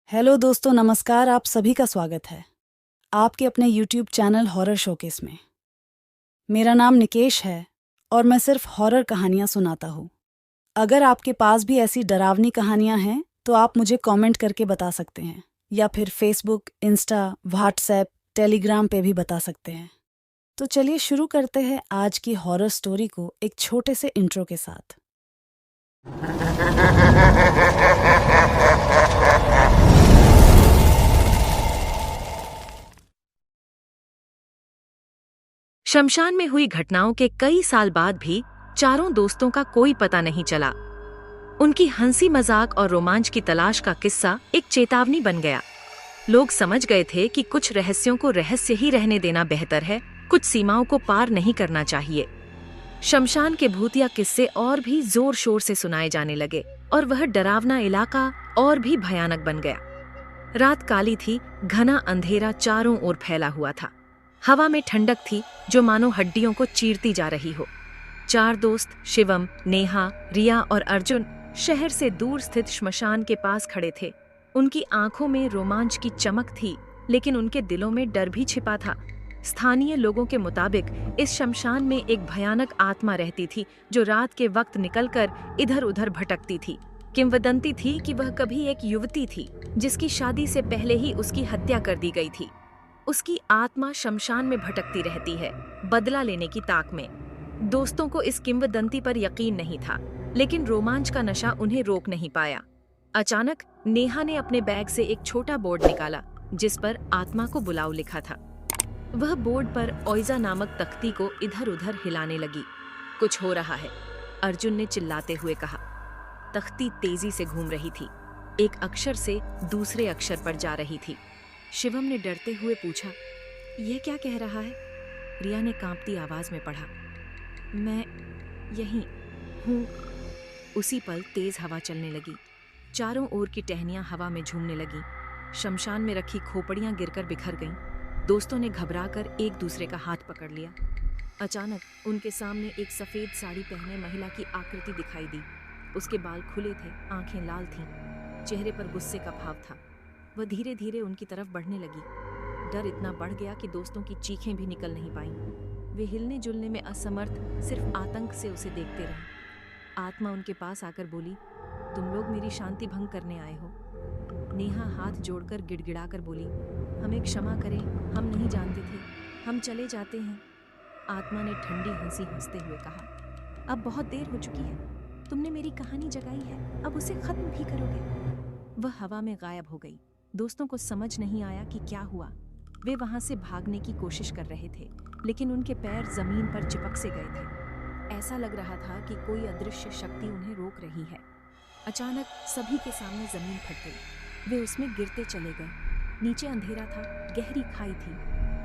Hello दोस्तों, नमस्कार। आप सभी का स्वागत है आपके अपने यूट्यूब चैनल हॉरर शोकेस में। मेरा नाम निकेश है और मैं सिर्फ हॉरर कहानियाँ सुनाता हूँ। अगर आपके पास भी ऐसी डरावनी कहानियाँ हैं तो आप मुझे कमेंट करके बता सकते हैं, या फिर फेसबुक, इंस्टा, व्हाट्सएप, टेलीग्राम पे भी बता सकते हैं। तो चलिए शुरू करते हैं आज की हॉरर स्टोरी को एक छोटे से इंट्रो के साथ। शमशान में हुई घटनाओं के कई साल बाद भी चारों दोस्तों का कोई पता नहीं चला। उनकी हंसी मजाक और रोमांच की तलाश का किस्सा एक चेतावनी बन गया। लोग समझ गए थे कि कुछ रहस्यों को रहस्य ही रहने देना बेहतर है, कुछ सीमाओं को पार नहीं करना चाहिए। शमशान के भूतिया किस्से और भी जोर शोर से सुनाए जाने लगे और वह डरावना इलाका और भी भयानक बन गया। रात काली थी, घना अंधेरा चारों ओर फैला हुआ था। हवा में ठंडक थी जो मानो हड्डियों को चीरती जा रही हो। चार दोस्त शिवम, नेहा, रिया और अर्जुन शहर से दूर स्थित श्मशान के पास खड़े थे। उनकी आंखों में रोमांच की चमक थी, लेकिन उनके दिलों में डर भी छिपा था। स्थानीय लोगों के मुताबिक इस शमशान में एक भयानक आत्मा रहती थी जो रात के वक्त निकलकर इधर उधर भटकती थी। किंवदंती थी कि वह कभी एक युवती थी जिसकी शादी से पहले ही उसकी हत्या कर दी गई थी। उसकी आत्मा शमशान में भटकती रहती है, बदला लेने की ताक में। दोस्तों को इस किंवदंती पर यकीन नहीं था, लेकिन रोमांच का नशा उन्हें रोक नहीं पाया। अचानक नेहा ने अपने बैग से एक छोटा बोर्ड निकाला जिस पर आत्मा को बुलाओ लिखा था। वह बोर्ड पर ओइजा नामक तख्ती को इधर उधर हिलाने लगी। कुछ हो रहा है, अर्जुन ने चिल्लाते हुए कहा। तख्ती तेजी से घूम रही थी, एक अक्षर से दूसरे अक्षर पर जा रही थी। शिवम ने डरते हुए पूछा, यह क्या कह रहा है? रिया ने कांपती आवाज में पढ़ा, मैं यहीं हूँ। उसी पल तेज हवा चलने लगी, चारों ओर की टहनियां हवा में झूमने लगी। शमशान में रखी खोपड़ियां गिरकर बिखर गईं। दोस्तों ने घबराकर एक दूसरे का हाथ पकड़ लिया। अचानक उनके सामने एक सफेद साड़ी पहने महिला की आकृति दिखाई दी। उसके बाल खुले थे, आंखें लाल थीं, चेहरे पर गुस्से का भाव था। वह धीरे धीरे उनकी तरफ बढ़ने लगी। डर इतना बढ़ गया कि दोस्तों की चीखें भी निकल नहीं पाईं। वे हिलने जुलने में असमर्थ सिर्फ आतंक से उसे देखते रहे। आत्मा उनके पास आकर बोली, तुम लोग मेरी शांति भंग करने आए हो। नेहा हाथ जोड़कर गिड़गिड़ाकर बोली, हमें क्षमा करें, हम नहीं जानते थे, हम चले जाते हैं। आत्मा ने ठंडी हंसी हंसते हुए कहा, अब बहुत देर हो चुकी है, तुमने मेरी कहानी जगाई है, अब उसे खत्म भी करोगे। वह हवा में गायब हो गई। दोस्तों को समझ नहीं आया कि क्या हुआ। वे वहां से भागने की कोशिश कर रहे थे, लेकिन उनके पैर जमीन पर चिपक से गए थे। ऐसा लग रहा था कि कोई अदृश्य शक्ति उन्हें रोक रही है। अचानक सभी के सामने जमीन फट गई। वे उसमें गिरते चले गए। नीचे अंधेरा था, गहरी खाई थी।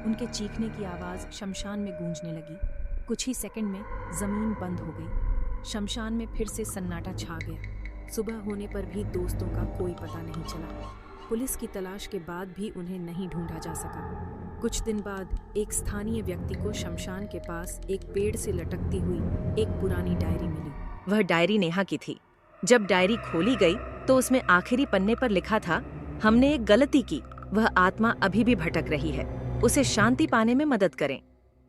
उनके चीखने की आवाज शमशान में गूंजने लगी। कुछ ही सेकंड में जमीन बंद हो गई। शमशान में फिर से सन्नाटा छा गया। सुबह होने पर भी दोस्तों का कोई पता नहीं चला। पुलिस की तलाश के बाद भी उन्हें नहीं ढूंढा जा सका। कुछ दिन बाद एक स्थानीय व्यक्ति को शमशान के पास एक पेड़ से लटकती हुई एक पुरानी डायरी मिली। वह डायरी नेहा की थी। जब डायरी खोली गई तो उसमें आखिरी पन्ने पर लिखा था, हमने एक गलती की, वह आत्मा अभी भी भटक रही है, उसे शांति पाने में मदद करें।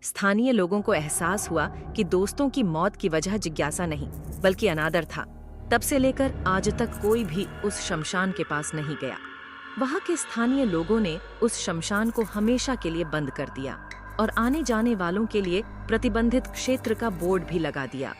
स्थानीय लोगों को एहसास हुआ कि दोस्तों की मौत की वजह जिज्ञासा नहीं बल्कि अनादर था। तब से लेकर आज तक कोई भी उस शमशान के पास नहीं गया। वहां के स्थानीय लोगों ने उस शमशान को हमेशा के लिए बंद कर दिया और आने जाने वालों के लिए प्रतिबंधित क्षेत्र का बोर्ड भी लगा दिया।